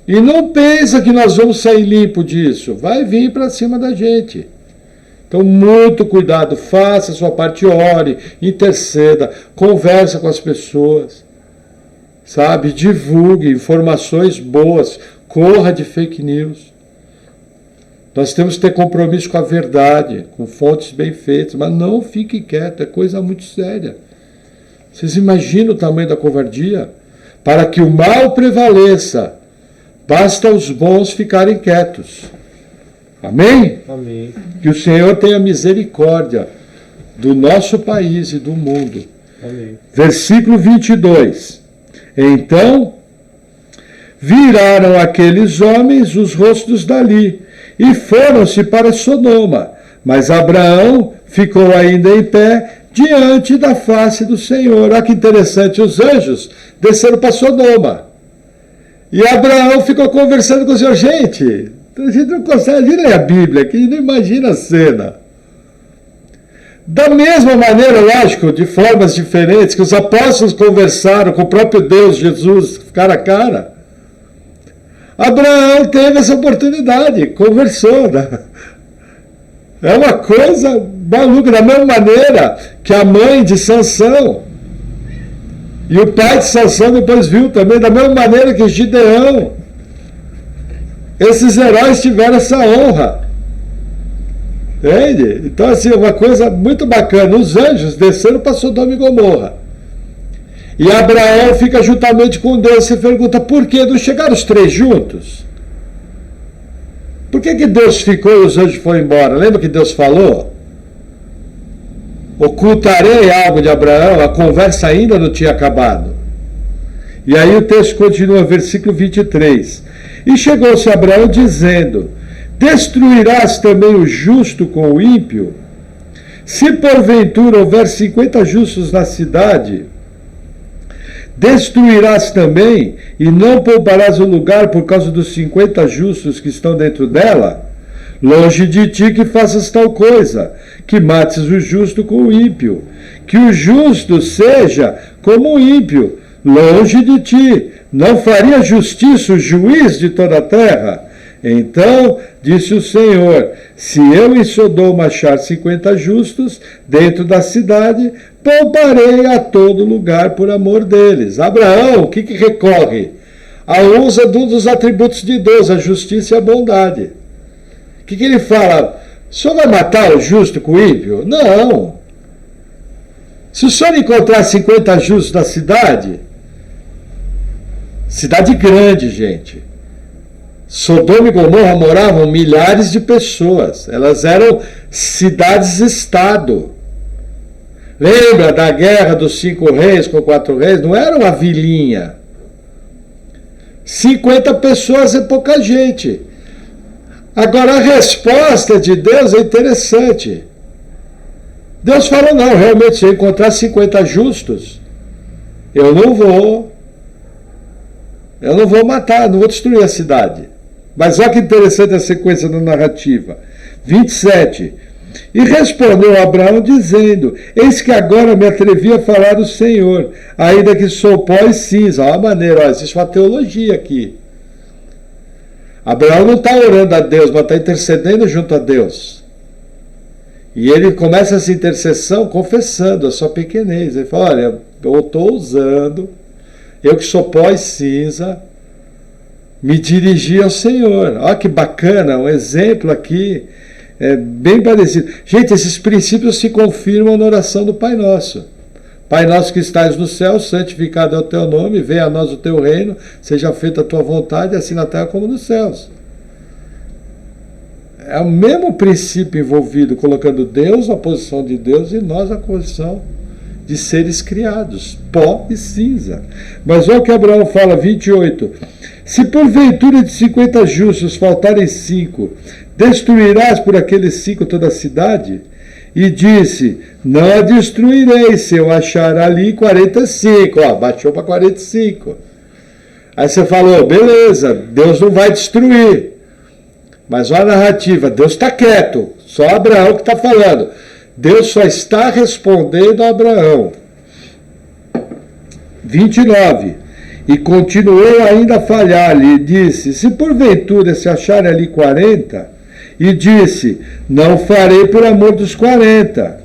E não pensa que nós vamos sair limpo disso. Vai vir para cima da gente. Então, muito cuidado. Faça a sua parte, ore, interceda, conversa com as pessoas. Sabe? Divulgue informações boas. Corra de fake news. Nós temos que ter compromisso com a verdade, com fontes bem feitas, mas não fique quieto, é coisa muito séria. Vocês imaginam o tamanho da covardia? Para que o mal prevaleça, basta os bons ficarem quietos. Amém? Amém. Que o Senhor tenha misericórdia do nosso país e do mundo. Amém. Versículo 22. Então viraram aqueles homens os rostos dali, e foram-se para Sodoma, mas Abraão ficou ainda em pé diante da face do Senhor. Olha que interessante, os anjos desceram para Sodoma. E Abraão ficou conversando com o Senhor. Gente, a gente não consegue ler a Bíblia aqui, não imagina a cena. Da mesma maneira, lógico, de formas diferentes, que os apóstolos conversaram com o próprio Deus, Jesus, cara a cara. Abraão teve essa oportunidade, conversou. Né? É uma coisa maluca, da mesma maneira que a mãe de Sansão e o pai de Sansão depois viu também, da mesma maneira que Gideão. Esses heróis tiveram essa honra. Entende? Então, assim, uma coisa muito bacana. Os anjos desceram para Sodoma e Gomorra. E Abraão fica juntamente com Deus. Você pergunta, por que não chegaram os três juntos? Por que Deus ficou e os anjos foram embora? Lembra que Deus falou? Ocultarei algo de Abraão, a conversa ainda não tinha acabado. E aí o texto continua, versículo 23. E chegou-se Abraão dizendo, destruirás também o justo com o ímpio? Se porventura houver 50 justos na cidade, destruirás também, e não pouparás o lugar por causa dos 50 justos que estão dentro dela? Longe de ti que faças tal coisa, que mates o justo com o ímpio, que o justo seja como o ímpio, longe de ti, não faria justiça o juiz de toda a terra? Então disse o Senhor, se eu em Sodoma achar 50 justos dentro da cidade, pouparei a todo lugar por amor deles. Abraão, o que recorre? A usa de um dos atributos de Deus, a justiça e a bondade. O que ele fala? O senhor vai matar o justo com o ímpio? Não. Se o senhor encontrar 50 justos na cidade, cidade grande, gente. Sodoma e Gomorra moravam milhares de pessoas. Elas eram cidades-estado. Lembra da guerra dos 5 reis com 4 reis? Não era uma vilinha. 50 pessoas é pouca gente. Agora a resposta de Deus é interessante. Deus falou, não, realmente, se eu encontrar 50 justos, eu não vou matar, não vou destruir a cidade. Mas olha que interessante a sequência da narrativa. 27. E respondeu Abraão dizendo, eis que agora me atrevi a falar do Senhor, ainda que sou pó e cinza. Olha a maneira, existe uma teologia aqui. Abraão não está orando a Deus, mas está intercedendo junto a Deus. E ele começa essa intercessão confessando a sua pequenez. Ele fala, olha, eu estou usando, eu que sou pó e cinza, me dirigi ao Senhor. Olha que bacana, um exemplo aqui, bem parecido. Gente, esses princípios se confirmam na oração do Pai Nosso. Pai nosso que estás no céu, santificado é o teu nome, venha a nós o teu reino, seja feita a tua vontade, assim na terra como nos céus. É o mesmo princípio envolvido, colocando Deus na posição de Deus e nós na posição de seres criados, pó e cinza. Mas olha o que Abraão fala, 28. Se porventura de 50 justos faltarem 5, destruirás por aqueles 5 toda a cidade? e disse, não a destruirei se eu achar ali 45. Ó, baixou para 45. Aí você falou, beleza, Deus não vai destruir. Mas olha a narrativa, Deus está quieto, só Abraão que está falando. Deus só está respondendo a Abraão. 29. E continuou ainda a falhar-lhe e disse, se porventura se achar ali 40, e disse, não farei por amor dos 40.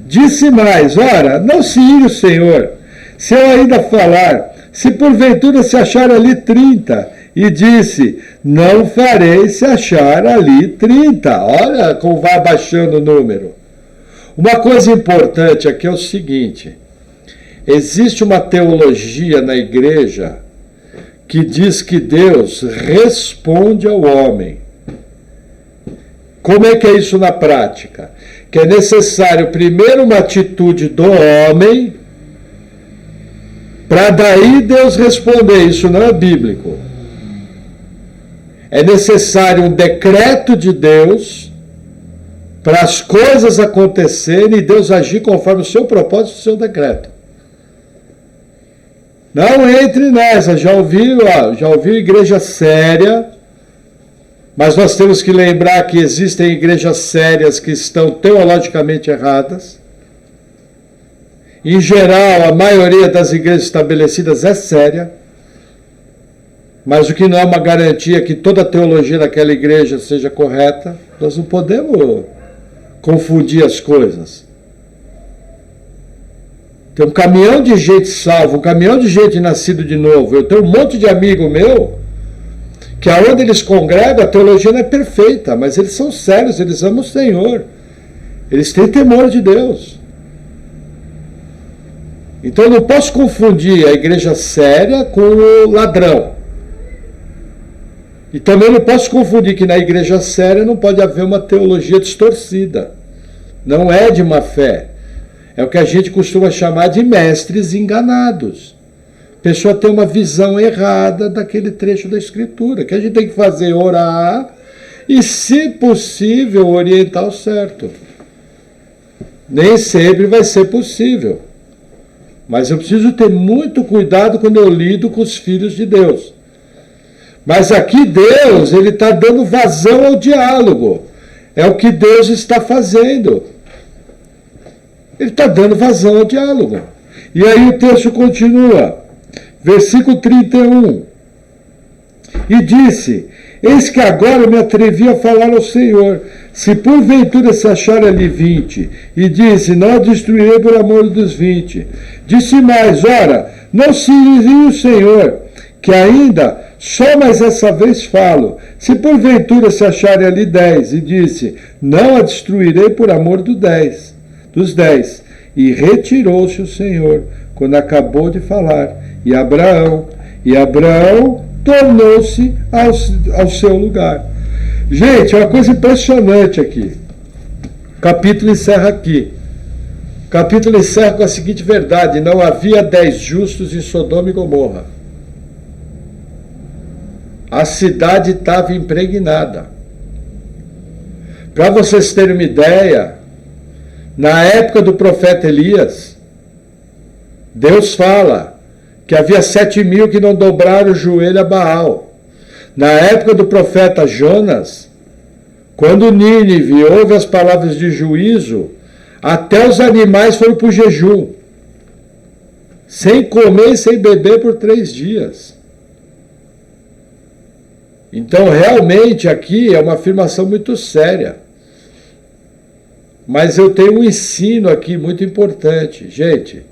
Disse mais, ora, não se ire o Senhor, se eu ainda falar, se porventura se achar ali 30, e disse, não farei se achar ali 30. Olha como vai abaixando o número. Uma coisa importante aqui é o seguinte, existe uma teologia na igreja que diz que Deus responde ao homem. Como é que é isso na prática? Que é necessário primeiro uma atitude do homem, para daí Deus responder. Isso não é bíblico. É necessário um decreto de Deus para as coisas acontecerem e Deus agir conforme o seu propósito e o seu decreto. Não entre nessa, já ouviu igreja séria, mas nós temos que lembrar que existem igrejas sérias que estão teologicamente erradas. Em geral, a maioria das igrejas estabelecidas é séria, mas o que não é uma garantia que toda a teologia daquela igreja seja correta. Nós não podemos confundir as coisas. Tem um caminhão de gente salvo, um caminhão de gente nascido de novo. Eu tenho um monte de amigo meu que aonde eles congregam, a teologia não é perfeita, mas eles são sérios, eles amam o Senhor. Eles têm temor de Deus. Então eu não posso confundir a igreja séria com o ladrão. E também não posso confundir que na igreja séria não pode haver uma teologia distorcida. Não é de má fé. É o que a gente costuma chamar de mestres enganados. A pessoa tem uma visão errada daquele trecho da Escritura. O que a gente tem que fazer? Orar e, se possível, orientar o certo. Nem sempre vai ser possível. Mas eu preciso ter muito cuidado quando eu lido com os filhos de Deus. Mas aqui Deus, ele está dando vazão ao diálogo. É o que Deus está fazendo. Ele está dando vazão ao diálogo. E aí o texto continua. Versículo 31. E disse, eis que agora me atrevi a falar ao Senhor, se porventura se achar ali 20, e disse, não a destruirei por amor dos 20. Disse mais, ora, não se irie o Senhor, que ainda só mais essa vez falo, se porventura se acharem ali 10, e disse, não a destruirei por amor dos 10. E retirou-se o Senhor, quando acabou de falar, e Abraão tornou-se ao seu lugar. Gente, é uma coisa impressionante aqui. O capítulo encerra aqui. O capítulo encerra com a seguinte verdade: não havia 10 justos em Sodoma e Gomorra. A cidade estava impregnada. Para vocês terem uma ideia, na época do profeta Elias, Deus fala que havia 7.000 que não dobraram o joelho a Baal. Na época do profeta Jonas, quando Nínive ouve as palavras de juízo, até os animais foram para o jejum, sem comer e sem beber por 3 dias. Então, realmente, aqui é uma afirmação muito séria. Mas eu tenho um ensino aqui muito importante. Gente,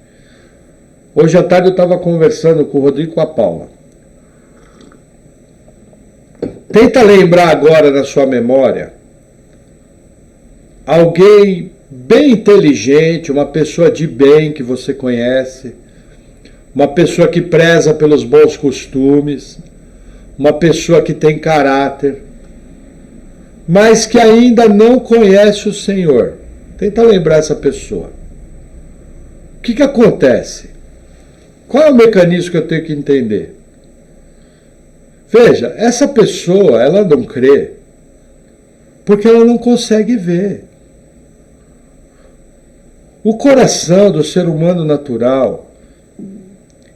hoje à tarde eu estava conversando com o Rodrigo e com a Paula. Tenta lembrar agora na sua memória alguém bem inteligente, uma pessoa de bem que você conhece, uma pessoa que preza pelos bons costumes, uma pessoa que tem caráter, mas que ainda não conhece o Senhor. Tenta lembrar essa pessoa. O que acontece? Qual é o mecanismo que eu tenho que entender? Veja, essa pessoa, ela não crê porque ela não consegue ver. O coração do ser humano natural,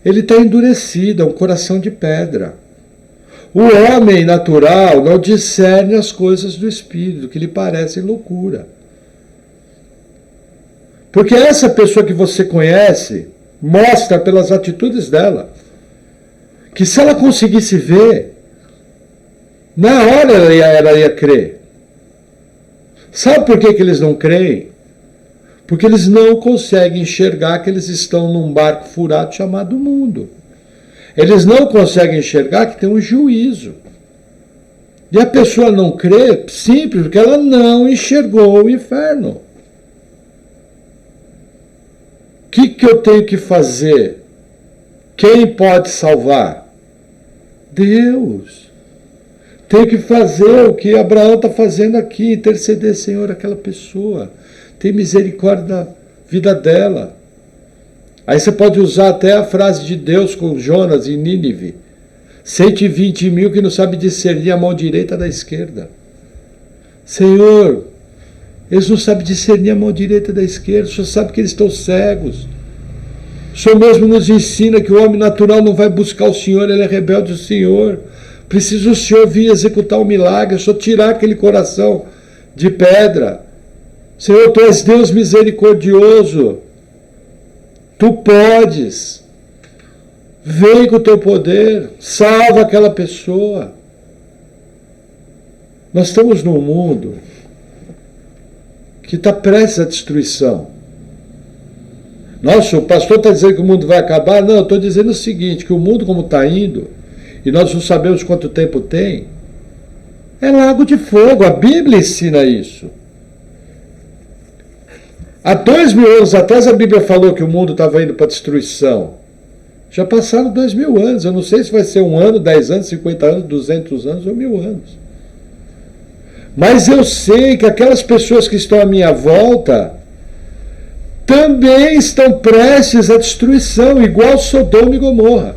ele está endurecido, é um coração de pedra. O homem natural não discerne as coisas do Espírito, que lhe parecem loucura. Porque essa pessoa que você conhece mostra pelas atitudes dela que se ela conseguisse ver, na hora ela ia crer. Sabe por que eles não creem? Porque eles não conseguem enxergar que eles estão num barco furado chamado mundo. Eles não conseguem enxergar que tem um juízo. E a pessoa não crê simples porque ela não enxergou o inferno. O que eu tenho que fazer? Quem pode salvar? Deus. Tenho que fazer o que Abraão está fazendo aqui, interceder, Senhor, aquela pessoa. Tem misericórdia da vida dela. Aí você pode usar até a frase de Deus com Jonas em Nínive. 120 mil que não sabe discernir a mão direita da esquerda. Senhor, eles não sabem discernir a mão direita da esquerda, o Senhor sabe que eles estão cegos. O Senhor mesmo nos ensina que o homem natural não vai buscar o Senhor, ele é rebelde ao Senhor. Precisa o Senhor vir executar o milagre, o Senhor tirar aquele coração de pedra. Senhor, Tu és Deus misericordioso. Tu podes. Vem com o Teu poder, salva aquela pessoa. Nós estamos num mundo que está prestes à destruição. Nossa, o pastor está dizendo que o mundo vai acabar? Não, eu estou dizendo o seguinte, que o mundo como está indo, e nós não sabemos quanto tempo tem, é lago de fogo, a Bíblia ensina isso. Há 2000 anos atrás a Bíblia falou que o mundo estava indo para a destruição. Já passaram 2000 anos, eu não sei se vai ser 1 ano, 10 anos, 50 anos, 200 anos ou 1000 anos. Mas eu sei que aquelas pessoas que estão à minha volta também estão prestes à destruição, igual Sodoma e Gomorra.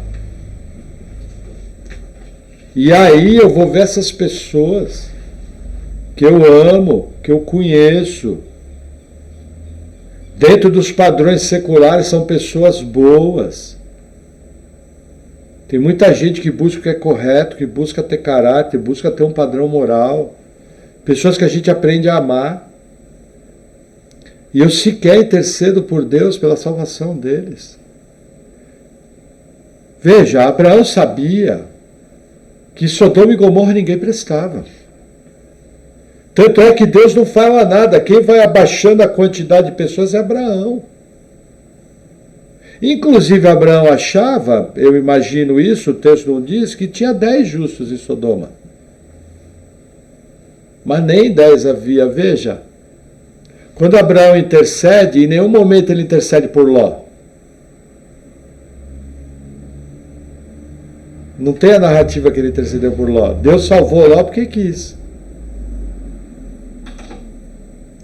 E aí eu vou ver essas pessoas que eu amo, que eu conheço. Dentro dos padrões seculares são pessoas boas. Tem muita gente que busca o que é correto, que busca ter caráter, busca ter um padrão moral. Pessoas que a gente aprende a amar. E eu sequer intercedo por Deus pela salvação deles. Veja, Abraão sabia que Sodoma e Gomorra ninguém prestava. Tanto é que Deus não fala nada. Quem vai abaixando a quantidade de pessoas é Abraão. Inclusive Abraão achava, eu imagino isso, o texto não diz, que tinha 10 justos em Sodoma. Mas nem 10 havia. Veja, quando Abraão intercede, em nenhum momento ele intercede por Ló. Não tem a narrativa que ele intercedeu por Ló. Deus salvou Ló porque quis.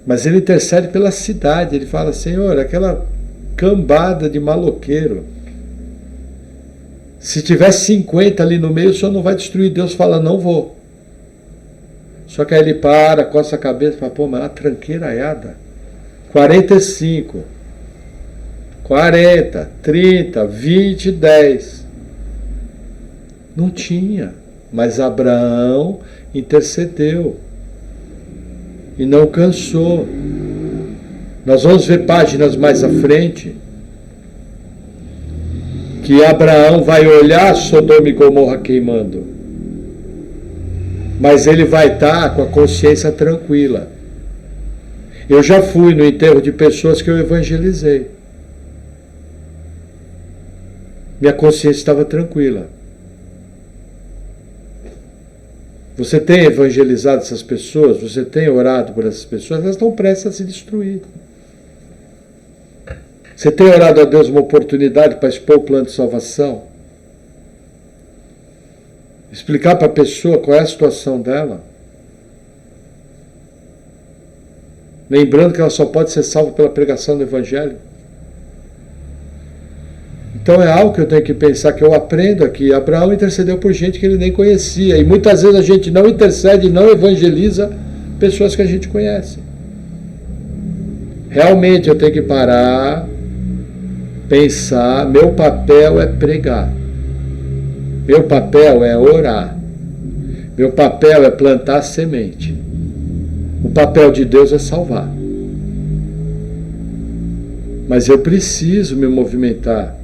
Mas ele intercede pela cidade. Ele fala, Senhor, aquela cambada de maloqueiro. Se tiver 50 ali no meio, o Senhor não vai destruir. Deus fala, não vou. Só que aí ele para, coça a cabeça e fala, pô, mas é uma tranqueiraiada. 45, 40, 30, 20, 10. Não tinha. Mas Abraão intercedeu. E não cansou. Nós vamos ver páginas mais à frente que Abraão vai olhar Sodoma e Gomorra queimando. Mas ele vai estar com a consciência tranquila. Eu já fui no enterro de pessoas que eu evangelizei. Minha consciência estava tranquila. Você tem evangelizado essas pessoas? Você tem orado por essas pessoas? Elas estão prestes a se destruir. Você tem orado a Deus uma oportunidade para expor o plano de salvação? Explicar para a pessoa qual é a situação dela? Lembrando que ela só pode ser salva pela pregação do Evangelho. Então é algo que eu tenho que pensar, que eu aprendo aqui. Abraão intercedeu por gente que ele nem conhecia. E muitas vezes a gente não intercede, não evangeliza pessoas que a gente conhece. Realmente eu tenho que parar, pensar, meu papel é pregar. Meu papel é orar. Meu papel é plantar semente. O papel de Deus é salvar. Mas eu preciso me movimentar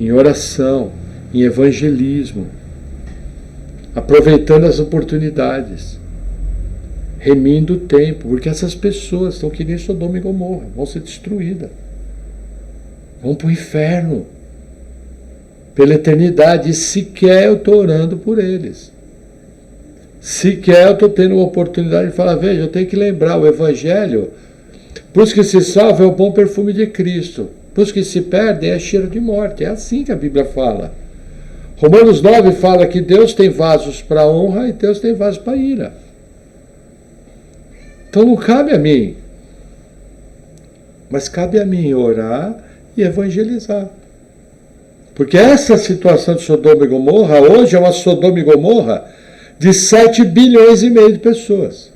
em oração, em evangelismo, aproveitando as oportunidades, remindo o tempo, porque essas pessoas estão que nem Sodoma e Gomorra, vão ser destruídas, vão para o inferno pela eternidade, e sequer eu estou orando por eles, sequer eu estou tendo a oportunidade de falar, veja, eu tenho que lembrar, o Evangelho, para os que se salvam é o bom perfume de Cristo, para os que se perdem é cheiro de morte, é assim que a Bíblia fala. Romanos 9 fala que Deus tem vasos para honra e Deus tem vasos para ira. Então não cabe a mim, mas cabe a mim orar e evangelizar. Porque essa situação de Sodoma e Gomorra, hoje é uma Sodoma e Gomorra de 7 bilhões e meio de pessoas.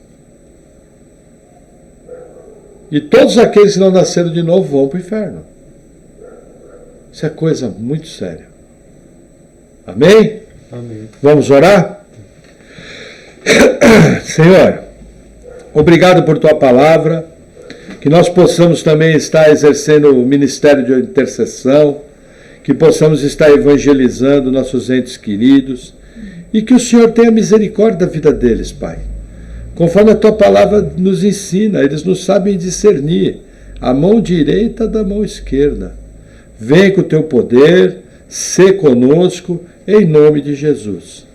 E todos aqueles que não nasceram de novo vão para o inferno. Isso é coisa muito séria. Amém? Amém. Vamos orar? Senhor, obrigado por tua palavra, que nós possamos também estar exercendo o ministério de intercessão, que possamos estar evangelizando nossos entes queridos, e que o Senhor tenha misericórdia da vida deles, Pai. Conforme a tua palavra nos ensina, eles não sabem discernir a mão direita da mão esquerda. Vem com o teu poder, sê conosco, em nome de Jesus.